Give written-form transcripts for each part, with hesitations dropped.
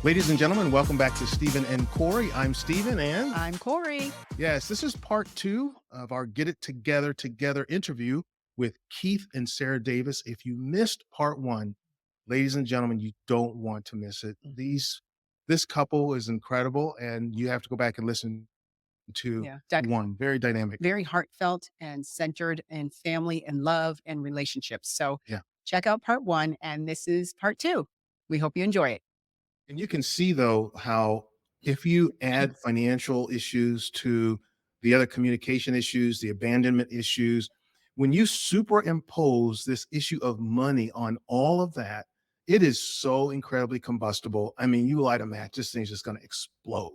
Ladies and gentlemen, welcome back to Steven and Kori. I'm Steven and I'm Kori. yes, this is part 2 of our Get It Together interview with Keith and Sarah Davis. If you missed part 1, ladies and gentlemen, you don't want to miss it. This couple is incredible and you have to go back and listen to one. Very dynamic. Very heartfelt and centered in family and love and relationships. So check out part 1 and this is part 2. We hope you enjoy it. And you can see, though, how if you add financial issues to the other communication issues, the abandonment issues, when you superimpose this issue of money on all of that, it is so incredibly combustible. I mean, you light a match, this thing's just going to explode,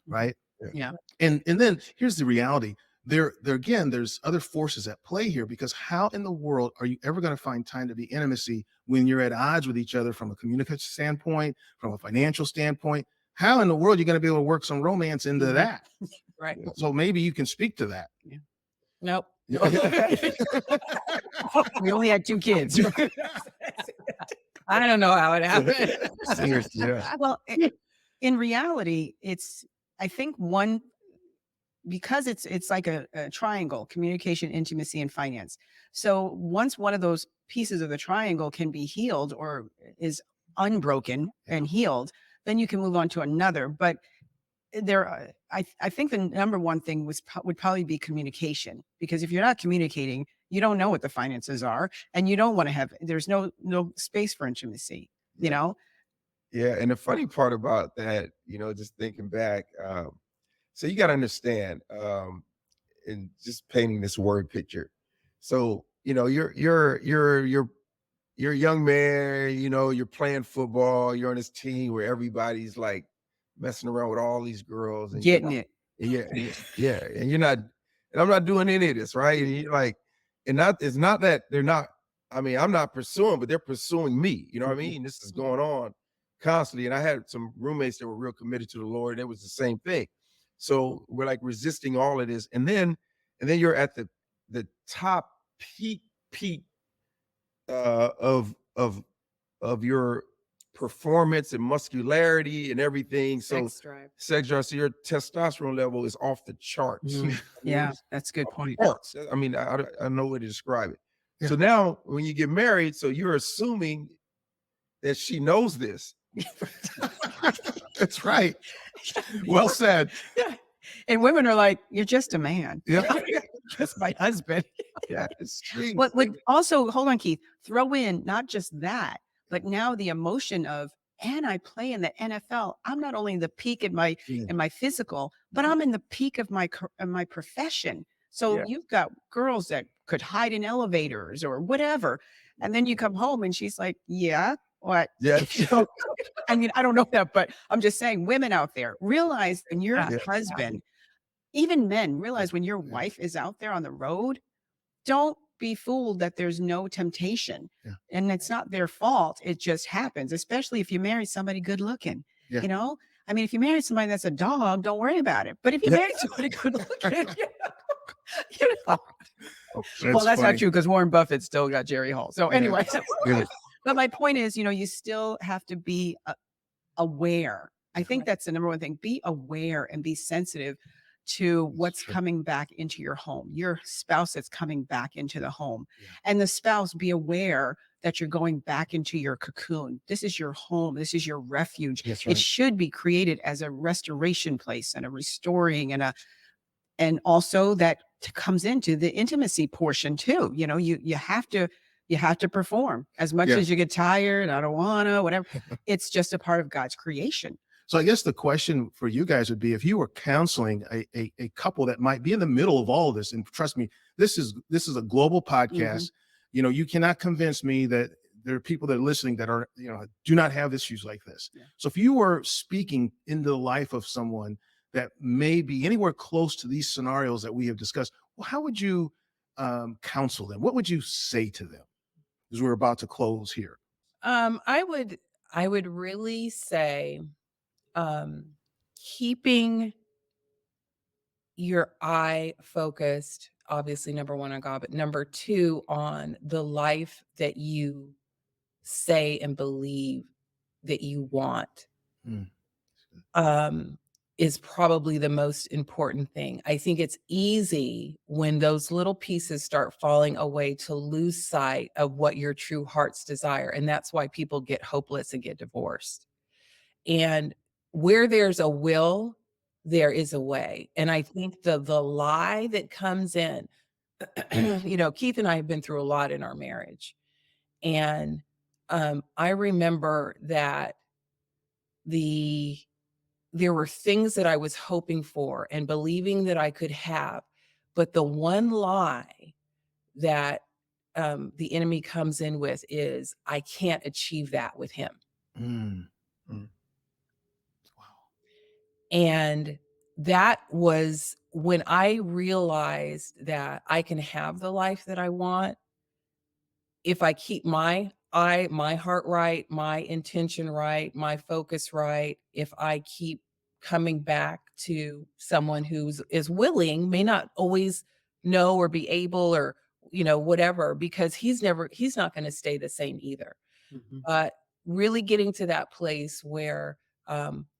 right? Yeah. And then here's the reality. There again, there's other forces at play here, because how in the world are you ever going to find time to be intimacy when you're at odds with each other from a communication standpoint, from a financial standpoint? How in the world are you going to be able to work some romance into that? Right. So maybe you can speak to that. Yeah. Nope. We only had 2 kids. I don't know how it happened. Well, in reality, I think because it's like a triangle: communication, intimacy, and finance. So once one of those pieces of the triangle can be healed or is unbroken and healed, then you can move on to another. But I think the number one thing would probably be communication, because if you're not communicating, you don't know what the finances are, and you don't want to there's no space for intimacy, you know? Yeah. And the funny part about that, just thinking back, so you got to understand, in just painting this word picture. So, you're a young man, you're playing football, you're on this team where everybody's like messing around with all these girls and Getting it. Yeah. And I'm not doing any of this, right? And you're like, it's not that they're not, I'm not pursuing, but they're pursuing me. You know what I mean? This is going on constantly. And I had some roommates that were real committed to the Lord, and it was the same thing. So we're like resisting all of this. And then you're at the top peak of your performance and muscularity and everything. So sex drive. So your testosterone level is off the charts. Yeah, that's a good point. I know way to describe it. Yeah. So now when you get married, so you're assuming that she knows this. That's right. Well said. Yeah. And women are like, you're just a man. Yeah. Just my husband. Yeah. It's What would also, hold on, Keith, throw in not just that, but now the emotion of, and I play in the NFL. I'm not only in the peak in my physical, but I'm in the peak of my profession. So you've got girls that could hide in elevators or whatever. And then you come home and she's like, yeah. What? Yeah. I don't know that, but I'm just saying, women out there, realize when your husband, even men, realize when your wife is out there on the road, don't be fooled that there's no temptation. Yeah. And it's not their fault. It just happens, especially if you marry somebody good looking. Yeah. If you marry somebody that's a dog, don't worry about it. But if you marry somebody good looking, well, that's not true, because Warren Buffett still got Jerry Hall. So anyway. But my point is, you still have to be aware. I think that's the number one thing. Be aware and be sensitive to what's coming back into your home, your spouse that's coming back into the home. Yeah. And the spouse, be aware that you're going back into your cocoon. This is your home. This is your refuge. Right. It should be created as a restoration place and a restoring and also that comes into the intimacy portion too. You have to perform as much as you get tired. I don't want to, whatever. It's just a part of God's creation. So I guess the question for you guys would be, if you were counseling a couple that might be in the middle of all of this, and trust me, this is a global podcast. Mm-hmm. You cannot convince me that there are people that are listening that are, do not have issues like this. Yeah. So if you were speaking into the life of someone that may be anywhere close to these scenarios that we have discussed, well, how would you counsel them? What would you say to them? Because we're about to close here. I would really say, keeping your eye focused, obviously number 1 on God, but number 2 on the life that you say and believe that you want Mm. Is probably the most important thing. I think it's easy when those little pieces start falling away to lose sight of what your true heart's desire. And that's why people get hopeless and get divorced. And where there's a will, there is a way. And I think the lie that comes in, Keith and I have been through a lot in our marriage. And I remember that there were things that I was hoping for and believing that I could have, but the one lie that the enemy comes in with is, I can't achieve that with him. Mm. Mm. And that was when I realized that I can have the life that I want if I keep my heart right, my intention right, my focus right. If I keep coming back to someone is willing, may not always know or be able or whatever, because he's not going to stay the same either. But really getting to that place where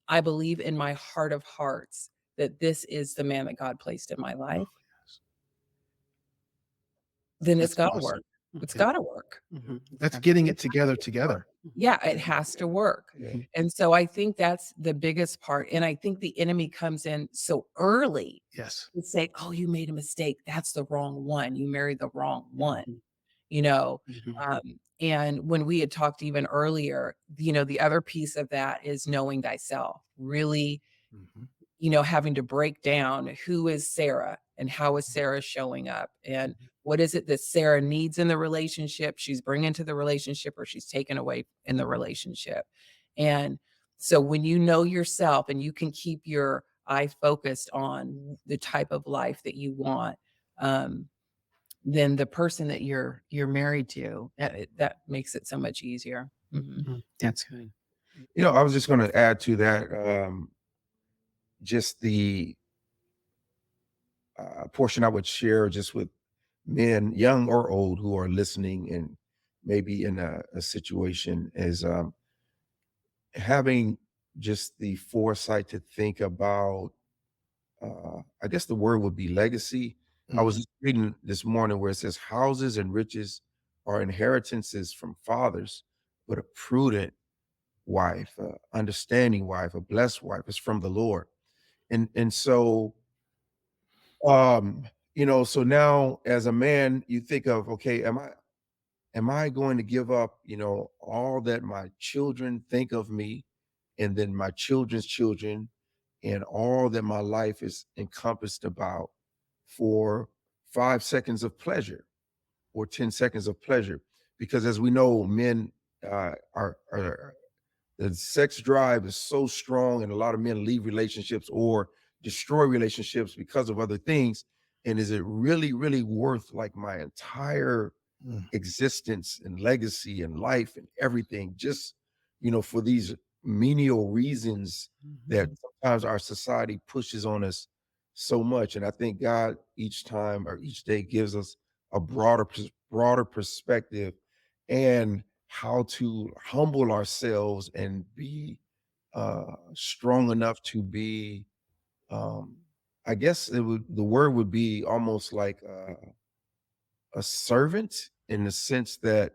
I believe in my heart of hearts that this is the man that God placed in my life, then it's That's got to awesome. work. It's Yeah. got to work. That's getting it It's got together to together. work. Yeah, it has to work. Yeah. And so I think that's the biggest part. And I think the enemy comes in so early Yes. to say, oh, you made a mistake. That's the wrong one. You married the wrong one. you know and when we had talked even earlier, the other piece of that is knowing thyself, really, Mhm. having to break down who is Sarah and how is Sarah showing up, and what is it that Sarah needs in the relationship she's bringing to the relationship or she's taken away in the relationship. And so when you know yourself and you can keep your eye focused on the type of life that you want, then the person that you're married to, that makes it so much easier. That's good. I was just going to add to that, just the portion I would share just with men, young or old, who are listening and maybe in a situation, is having just the foresight to think about, I guess the word would be legacy. I was just reading this morning where it says houses and riches are inheritances from fathers, but a prudent wife, a understanding wife, a blessed wife is from the Lord. And so so now as a man, you think of, okay, am I going to give up, all that my children think of me, and then my children's children, and all that my life is encompassed about, for 5 seconds of pleasure or 10 seconds of pleasure? Because as we know, men are the sex drive is so strong, and a lot of men leave relationships or destroy relationships because of other things. And is it really, really worth like my entire Mm. existence and legacy and life and everything, just for these menial reasons that sometimes our society pushes on us so much? And I think God each time or each day gives us a broader perspective, and how to humble ourselves and be strong enough to be, I guess the word would be almost like a servant, in the sense that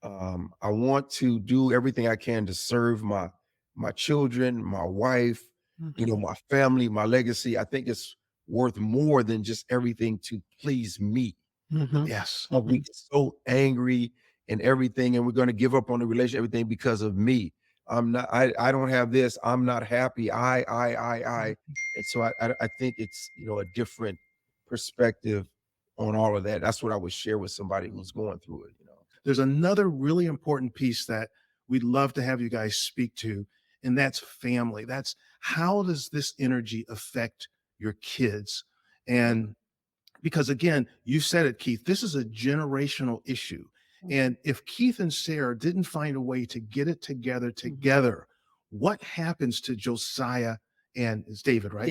I want to do everything I can to serve my children, my wife, my family, my legacy. I think it's worth more than just everything to please me. Yes. We get so angry and everything, and we're going to give up on the relationship, everything because of me. I don't have this. I'm not happy. I. And so I think it's, a different perspective on all of that. That's what I would share with somebody who's going through it. There's another really important piece that we'd love to have you guys speak to, and that's family. That's how does this energy affect your kids? And because again, you said it, Keith, this is a generational issue. And if Keith and Sarah didn't find a way to get it together, what happens to Josiah and it's David, right?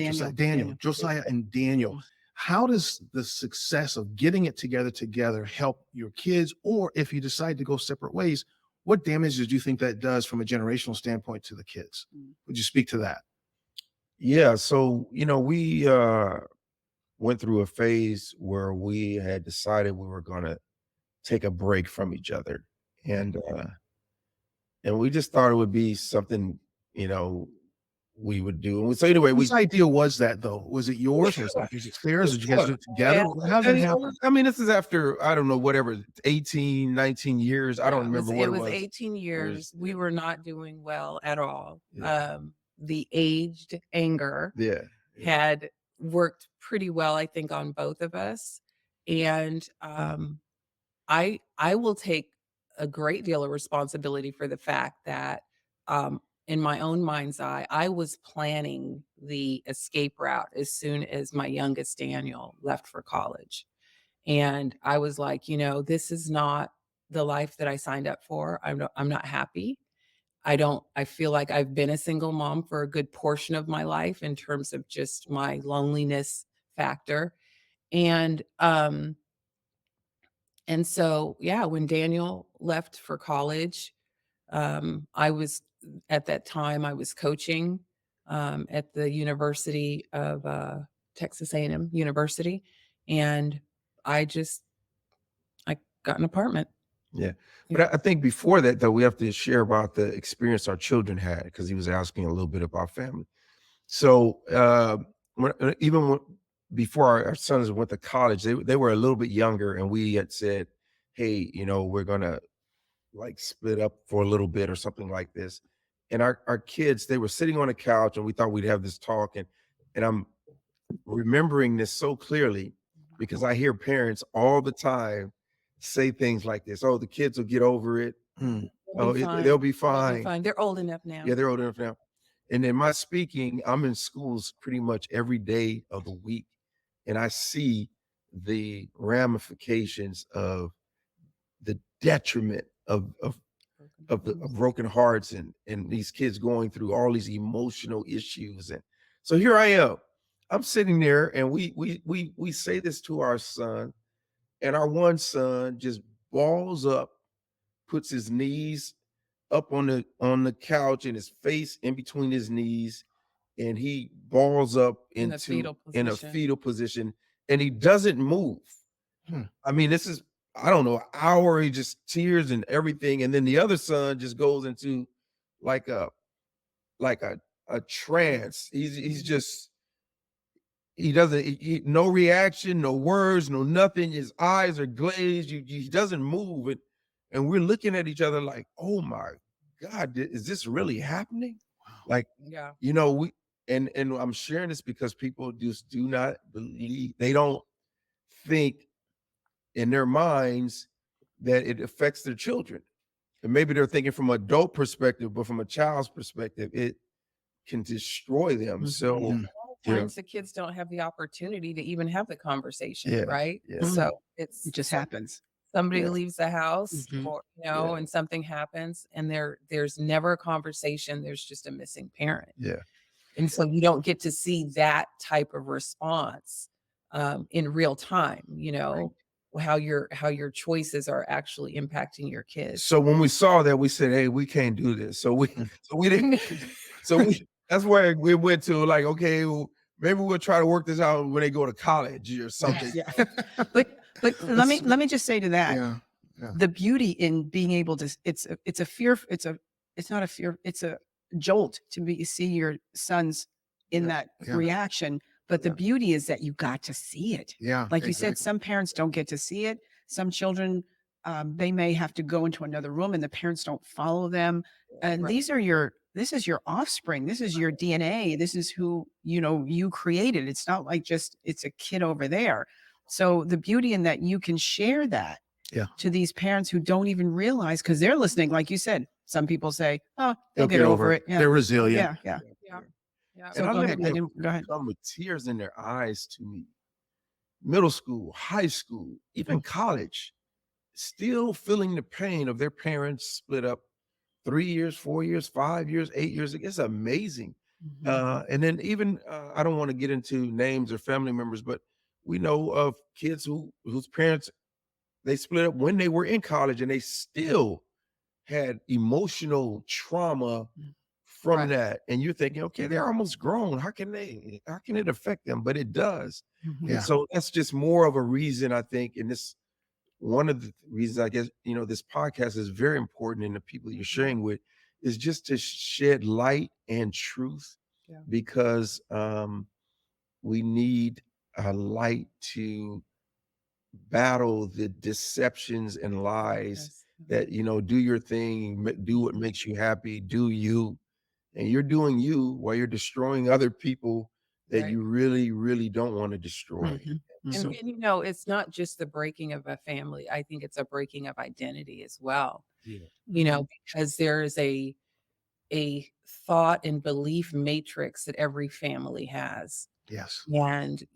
Josiah and Daniel. How does the success of getting it together help your kids? Or if you decide to go separate ways, what damage do you think that does from a generational standpoint to the kids? Would you speak to that? Yeah. So, we went through a phase where we had decided we were going to take a break from each other. And we just thought it would be something, we would do. And so anyway, Whose idea was that though? Was it yours or was it theirs? Did you guys do it together? How did it happen? I mean, this is after, I don't know, whatever, 18, 19 years. I don't remember what it was. 18 years. We were not doing well at all. Yeah. The aged anger had worked pretty well, I think, on both of us. And I will take a great deal of responsibility for the fact that in my own mind's eye, I was planning the escape route as soon as my youngest Daniel left for college. And I was like, this is not the life that I signed up for. I'm not happy. I feel like I've been a single mom for a good portion of my life in terms of just my loneliness factor. And so, yeah, when Daniel left for college, I was at that time I was coaching at the University of Texas A&M University, and I got an apartment. Yeah. But I think before that, though, we have to share about the experience our children had, because he was asking a little bit about family. So before our sons went to college, they were a little bit younger, and we had said, hey, we're going to like split up for a little bit or something like this. And our kids, they were sitting on a couch, and we thought we'd have this talk. And I'm remembering this so clearly because I hear parents all the time say things like this. Oh, the kids will get over it. They'll be fine. They're old enough now. Yeah, they're old enough now. And in my speaking, I'm in schools pretty much every day of the week, and I see the ramifications of the detriment of the broken hearts and these kids going through all these emotional issues. And so here I am. I'm sitting there, and we say this to our son, and our one son just balls up, puts his knees up on the couch and his face in between his knees, and he balls up in a fetal position, and he doesn't move. I mean, this is, I don't know, an hour, he just tears and everything. And then the other son just goes into like a trance. He's just, no reaction, no words, no nothing. His eyes are glazed. He doesn't move. And we're looking at each other like, oh my God, is this really happening? Like, yeah, and I'm sharing this because people just do not believe, they don't think in their minds that it affects their children. And maybe they're thinking from an adult perspective, but from a child's perspective, it can destroy them. So a lot of times the kids don't have the opportunity to even have the conversation, right? Yeah. So It just happens. somebody leaves the house, or Yeah. and something happens, and there's never a conversation. There's just a missing parent. Yeah. And so you don't get to see that type of response in real time, how your choices are actually impacting your kids. So when we saw that, we said, hey, we can't do this. So we didn't. That's where we went to, like, okay, well, maybe we'll try to work this out when they go to college or something. Yeah. But let me just say to that, Yeah. the beauty in being able to, it's not a fear, it's a jolt to see your sons in that reaction. But the beauty is that you got to see it. Yeah. Like you said, some parents don't get to see it. Some children, they may have to go into another room and the parents don't follow them. And this is your offspring. This is your DNA. This is who, you created. It's not like it's a kid over there. So the beauty in that you can share that to these parents who don't even realize, because they're listening. Like you said, some people say, oh, they'll get over it. Yeah. They're resilient. Yeah. And So go ahead. Go ahead. Come with tears in their eyes to me. Middle school, high school, even college, still feeling the pain of their parents split up 3 years, 4 years, 5 years, 8 years. It's amazing. And then even, I don't want to get into names or family members, but we know of kids whose parents, they split up when they were in college, and they still had emotional trauma from Right. that, and you're thinking, okay, they're almost grown. How can it affect them? But it does. Mhm. Yeah. And so that's just more of a reason, I think, and this one of the reasons, I guess, this podcast is very important, and the people you're sharing with is just to shed light and truth, Yeah. because we need a light to battle the deceptions and lies Yes. that, do your thing, do what makes you happy, do you, and you're doing you while you're destroying other people that Right. you really, really don't want to destroy. Mhm. And, So, it's not just the breaking of a family. I think it's a breaking of identity as well, yeah, because there is a thought and belief matrix that every family has. Yes. And,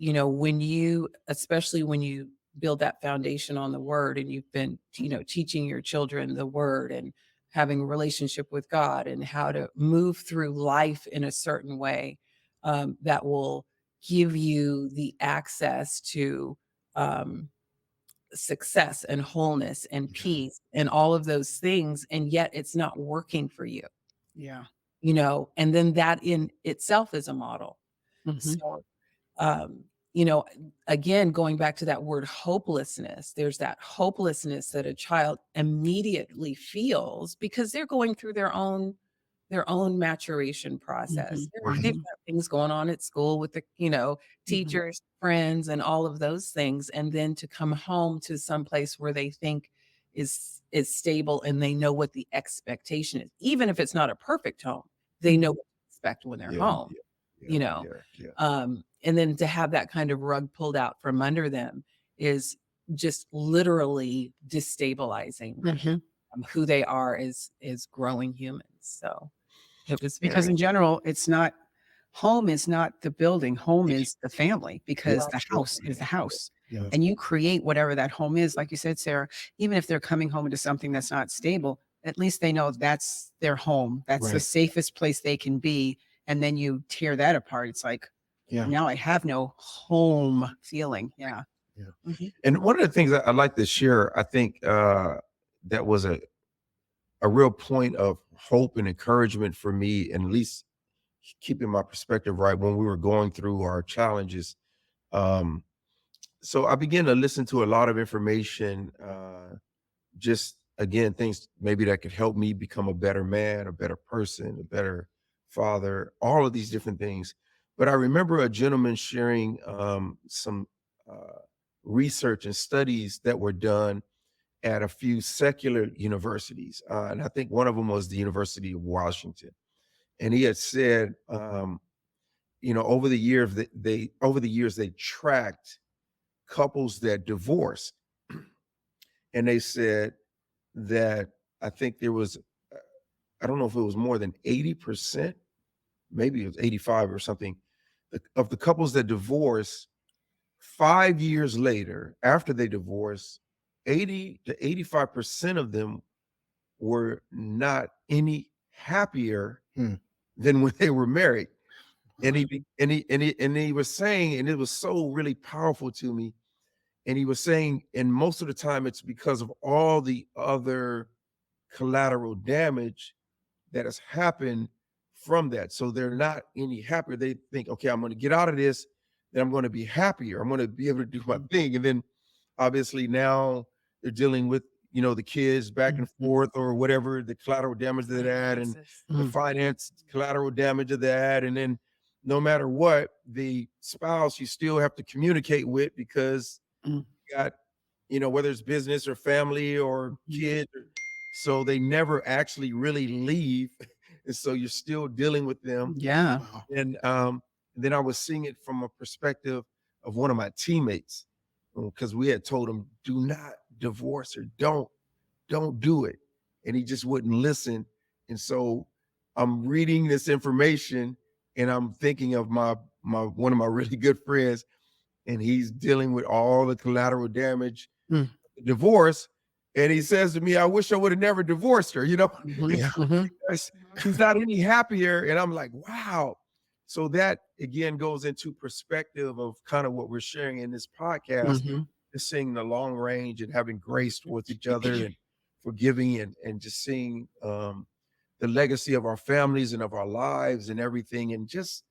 especially when you build that foundation on the word, and you've been, teaching your children the word and having a relationship with God and how to move through life in a certain way, that will give you the access to um, success and wholeness and Yeah. peace and all of those things. And yet it's not working for you, Yeah. and then that in itself is a model. Mhm. So, um, you know, again, going back to that word hopelessness, there's that hopelessness that a child immediately feels because they're going through their own maturation process. Mhm. They've Mhm. got things going on at school with the, teachers, friends, and all of those things. And then to come home to some place where they think is stable and they know what the expectation is, even if it's not a perfect home, they know what to expect when they're yeah, home, yeah, you know. yeah, yeah. And then to have that kind of rug pulled out from under them is just literally destabilizing Mhm. who they are as growing humans. So it was Because very in general, home is not the building. Home is the family, Yeah, because the house is the house. Yeah. And you create whatever that home is. Like you said, Sarah, even if they're coming home into something that's not stable, at least they know that's their home. That's the Right. safest place they can be. And then you tear that apart. It's like, Yeah. now I have no home feeling. Yeah. Yeah. Mhm. And one of the things I'd like to share, I think that was a real point of hope and encouragement for me, and at least keeping my perspective right when we were going through our challenges. Um, so I began to listen to a lot of information, just again, things maybe that could help me become a better man, a better person, a better father, all of these different things. But I remember a gentleman sharing some research and studies that were done at a few secular universities. And I think one of them was the University of Washington. And he had said, over the years they tracked couples that divorced, and they said that I think there was, I don't know if it was more than 80%, maybe it was 85 or something, of the couples that divorced 5 years later, after they divorced, 80 to 85% of them were not any happier Hmm. than when they were married. And he was saying, and it was so really powerful to me. And he was saying, and most of the time it's because of all the other collateral damage that has happened from that. So they're not any happier. They think, okay, I'm going to get out of this, then I'm going to be happier. I'm going to be able to do my thing. And then obviously now they're dealing with, the kids back and forth or whatever, the collateral damage of that, and the finance collateral damage of that. And then no matter what, the spouse you still have to communicate with, because you got, whether it's business or family or kids, so they never actually really leave. And so you're still dealing with them. Yeah. Wow. And then I was seeing it from a perspective of one of my teammates, because we had told him, do not divorce her, don't do it. And he just wouldn't listen. And so I'm reading this information and I'm thinking of my one of my really good friends, and he's dealing with all the collateral damage, divorce. And he says to me, I wish I would have never divorced her, Yeah. because she's not any happier. And I'm like, wow. So that again goes into perspective of kind of what we're sharing in this podcast, is seeing the long range and having grace towards each other, and forgiving and just seeing the legacy of our families and of our lives and everything, and just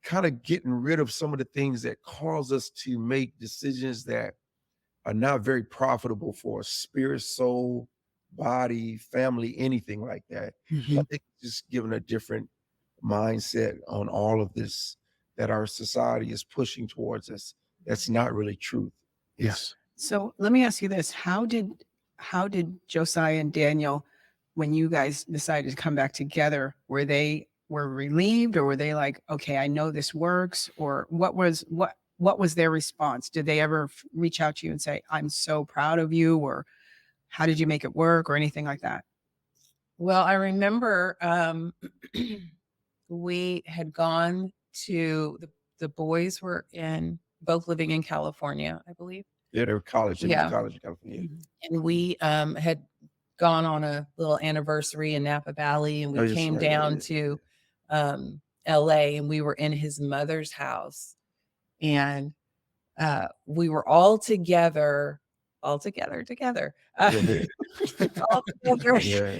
kind of getting rid of some of the things that cause us to make decisions that are not very profitable for us, spirit, soul, body, family, anything like that. I think just giving a different mindset on all of this that our society is pushing towards us. That's not really truth. Yes. So let me ask you this. How did Josiah and Daniel, when you guys decided to come back together, were relieved, or were they like, okay, I know this works? Or what was their response? Did they ever reach out to you and say, I'm so proud of you? Or how did you make it work, or anything like that? Well, I remember we had gone to the boys were both living in California, I believe. Yeah, they were college. Yeah. College in California. And we had gone on a little anniversary in Napa Valley, and we came down to LA, and we were in his mother's house, and we were all together. All together. And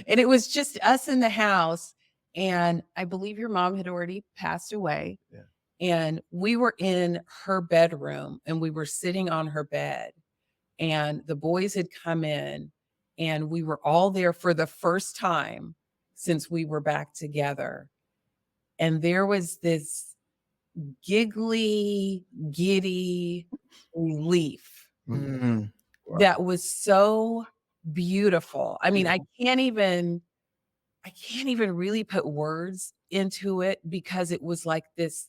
it was just us in the house. And I believe your mom had already passed away. Yeah. And we were in her bedroom, and we were sitting on her bed, and the boys had come in, and we were all there for the first time since we were back together. And there was this giggly, giddy relief that was so beautiful. I mean, I can't even really put words into it, because it was like this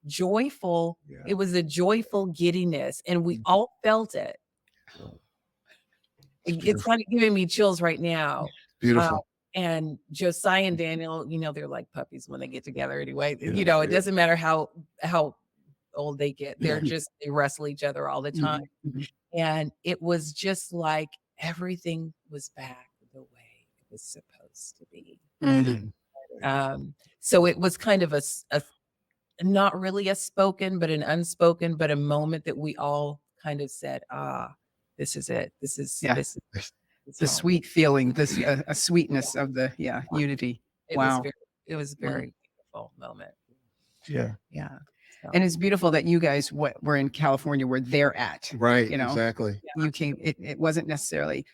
joyful, it was a joyful giddiness, and we all felt it. It's kind of giving me chills right now. Beautiful. And Josiah and Daniel, they're like puppies when they get together anyway. It doesn't matter how old they get. They're just, they wrestle each other all the time. And it was just like everything was back the way it was supposed to be. So it was kind of a not really a spoken, but an unspoken, but a moment that we all kind of said, this is it. This is the sweet feeling, this a sweetness of the unity. It was very beautiful moment. Yeah. And it's beautiful that you guys were in California, where they're at. Right. Exactly. You came. It wasn't necessarily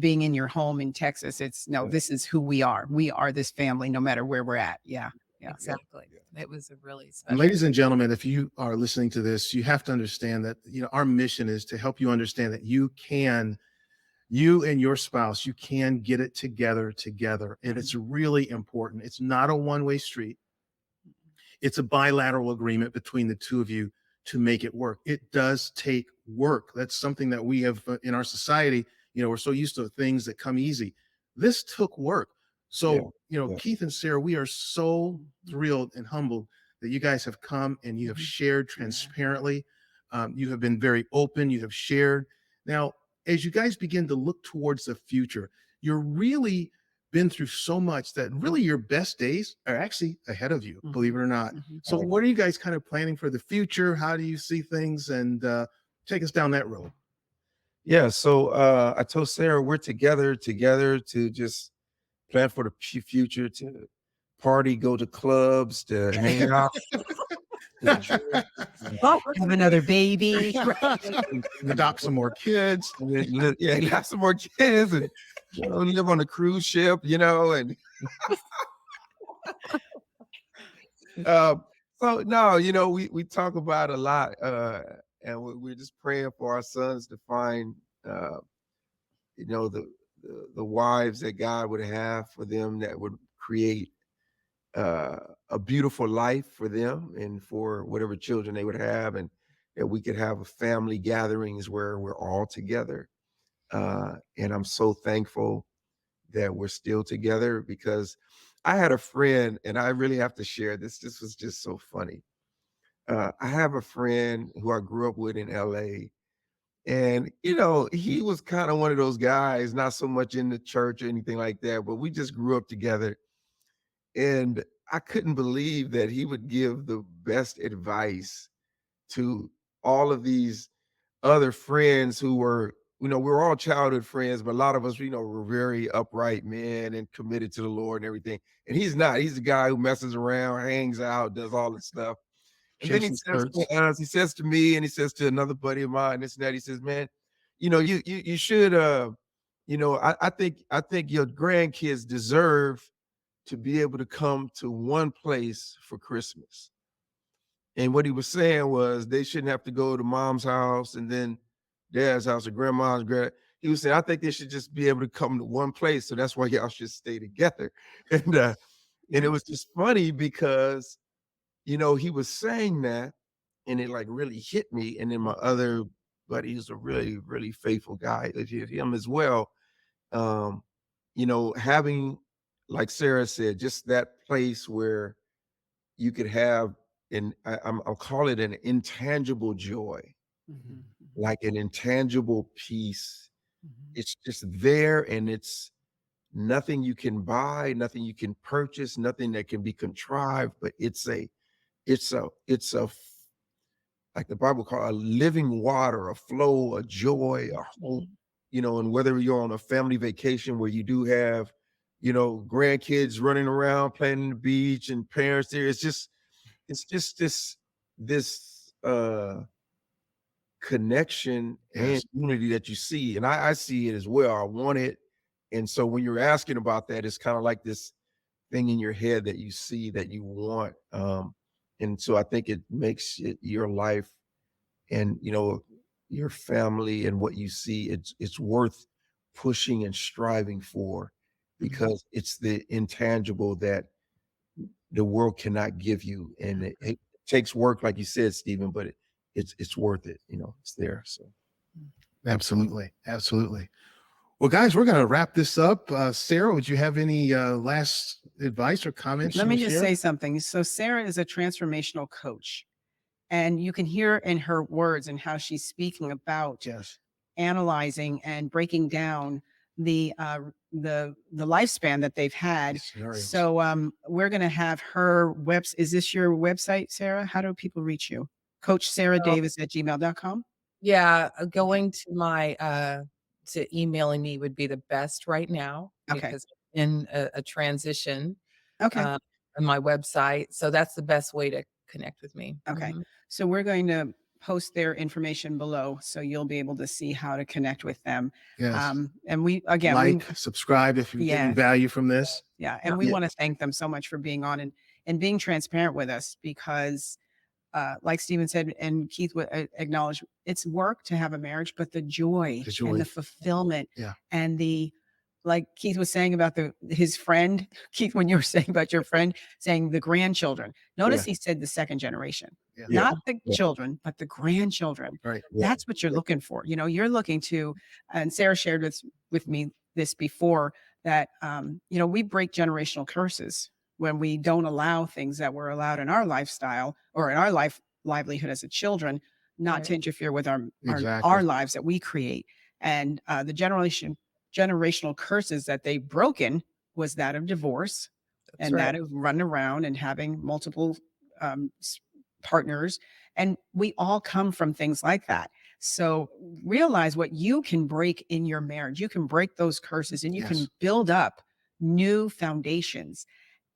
being in your home in Texas. This is who we are. We are this family, no matter where we're at. Yeah. Exactly. It was a really special. And ladies and gentlemen, if you are listening to this, you have to understand that, our mission is to help you understand that you and your spouse, you can get it together. And it's really important. It's not a one-way street. It's a bilateral agreement between the two of you to make it work. It does take work. That's something that we have in our society. We're so used to things that come easy. This took work. So, Keith and Sarah, we are so thrilled and humbled that you guys have come and you have shared transparently. You have been very open. You have shared. Now, as you guys begin to look towards the future, you're really been through so much that really your best days are actually ahead of you, believe it or not. So what are you guys kind of planning for the future? How do you see things? And take us down that road. Yeah. So I told Sarah we're together to just plan for the future, to party, go to clubs, to hang out. Have another baby. Adopt some more kids. Have some more kids, and live on a cruise ship, and so no, we talk about a lot, and we're just praying for our sons to find the wives that God would have for them, that would create a beautiful life for them and for whatever children they would have, and that we could have family gatherings where we're all together. And I'm so thankful that we're still together, because I had a friend, and I really have to share this. This was just so funny. I have a friend who I grew up with in LA, and he was kind of one of those guys, not so much in the church or anything like that, but we just grew up together. And I couldn't believe that he would give the best advice to all of these other friends who were we're all childhood friends, but a lot of us, we're very upright men and committed to the Lord and everything. And he's not. He's the guy who messes around, hangs out, does all this stuff. And then he Chasing says skirts. to us, he says to me, and he says to another buddy of mine, this and that. He says, "Man, you should I think your grandkids deserve to be able to come to one place for Christmas." And what he was saying was they shouldn't have to go to mom's house and then dad's house or grandma's He was saying, I think they should just be able to come to one place. So that's why y'all should stay together. And it was just funny because, he was saying that and it like really hit me. And then my other buddy, who's a really, really faithful guy, it hit him as well. Having, like Sarah said, just that place where you could have, and I'll call it an intangible joy, Mhm. like an intangible peace. Mhm. It's just there, and it's nothing you can buy, nothing you can purchase, nothing that can be contrived, but it's a like the Bible call a living water, a flow, a joy, a hope, and whether you're on a family vacation where you do have, grandkids running around playing on the beach and parents there, it's just this connection and Yes. unity that you see. And I see it as well. I want it. And so when you're asking about that, it's kind of like this thing in your head that you see that you want. And so I think it makes it your life and your family and what you see, it's worth pushing and striving for because it's the intangible that the world cannot give you. And it takes work, like you said, Stephen, but it's worth it. It's there. So Absolutely. Absolutely. Well, guys, we're going to wrap this up. Sarah, would you have any last advice or comments? Let you me would just share? say something. So Sarah is a transformational coach, and you can hear in her words and how she's speaking about Yes. analyzing and breaking down the lifespan that they've had. These scenarios. So we're going to have her webs. Is this your website, Sarah? How do people reach you? CoachSarahDavis@gmail.com. Yeah, going to my to emailing me would be the best right now Okay. because I'm in a transition Okay. on my website. So that's the best way to connect with me. Okay. Mhm. So we're going to post their information below so you'll be able to see how to connect with them. Yes. And we, again, we, Subscribe if you're getting Yes. value from this. yeah, and we want to thank them so much for being on and being transparent with us because like Steven said, and Keith would acknowledge, it's work to have a marriage, but the joy, The joy. and the fulfillment, Yeah. and like Keith was saying about his friend, Keith, when you were saying about your friend saying the grandchildren, notice he said the second generation, Yeah. not the Yeah. children, but the grandchildren. Right. Yeah. That's what you're looking for. You're looking to, and Sarah shared with me this before that, we break generational curses when we don't allow things that were allowed in our lifestyle or in our livelihood as a children, not Right. to interfere with our Exactly. lives that we create. And the generational curses that they've broken was that of divorce That's and right. that of running around and having multiple partners. And we all come from things like that. So realize what you can break in your marriage. You can break those curses and you can Yes. build up new foundations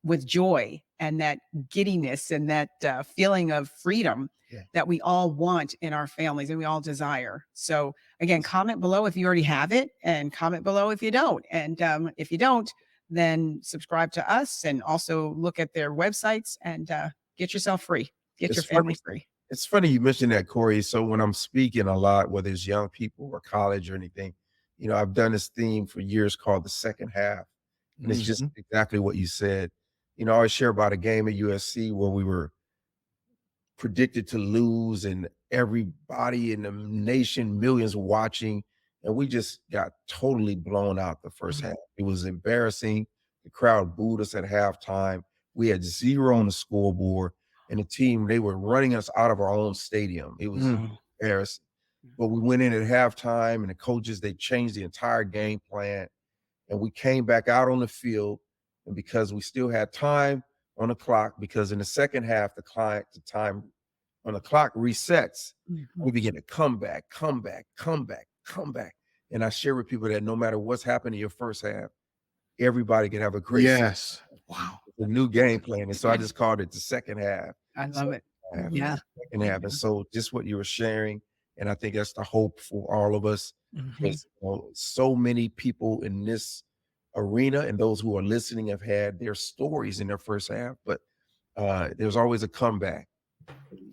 with joy and that giddiness and that feeling of freedom Yeah. that we all want in our families and we all desire. So again, comment below if you already have it and comment below if you don't. And if you don't, then subscribe to us and also look at their websites and get yourself free. Get It's your family funny. free. It's funny you mentioned that, Corey. So when I'm speaking a lot, whether it's young people or college or anything, I've done this theme for years called the second half. And it's just exactly what you said. I always share about a game at USC where we were predicted to lose and everybody in the nation, millions watching. And we just got totally blown out the first half. It was embarrassing. The crowd booed us at halftime. We had 0 on the scoreboard. And the team, they were running us out of our own stadium. It was embarrassing. But we went in at halftime and the coaches, they changed the entire game plan. And we came back out on the field. And because we still had time on the clock, because in the second half, the time on the clock resets, we begin to come back. And I share with people that no matter what's happened in your first half, everybody can have a great Yes. Wow. a new game plan. And so I just called it the second half. I love it. Half, Yeah. Second half. And so just what you were sharing, and I think that's the hope for all of us. Mhm. Because so many people in this arena and those who are listening have had their stories in their first half, but there's always a comeback.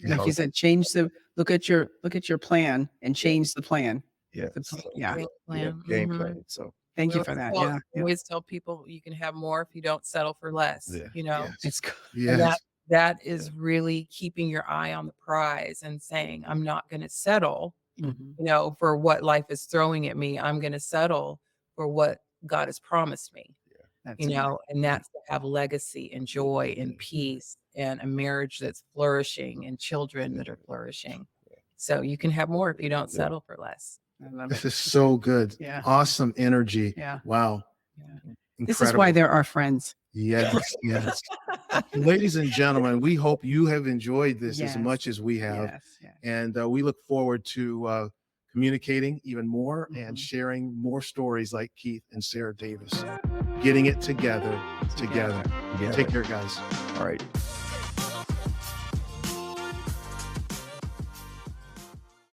Like you said, change the look at your plan and change the plan. Yeah. Yeah. Great plan. Game Mhm. plan. So Thank you We for that. always Yeah. tell- always tell people you can have more if you don't settle for less. Yeah. You know, Yes. It's good. and Yes. that is really keeping your eye on the prize and saying, I'm not going to settle, Mhm. you know, for what life is throwing at me. I'm going to settle for what God has promised me, That's you it. know, and that's to have legacy and joy and peace and a marriage that's flourishing and children that are flourishing. So you can have more if you don't settle for less. I love This it. is so good. Yeah. Awesome energy. Yeah. Wow. Yeah. This is why Incredible. there are friends. Yes. Yes. Ladies and gentlemen, we hope you have enjoyed this Yes. as much as we have. Yes. Yes. And we look forward to communicating even more and Mhm. sharing more stories like Keith and Sarah Davis, getting it together. yeah. Take care, guys. All right.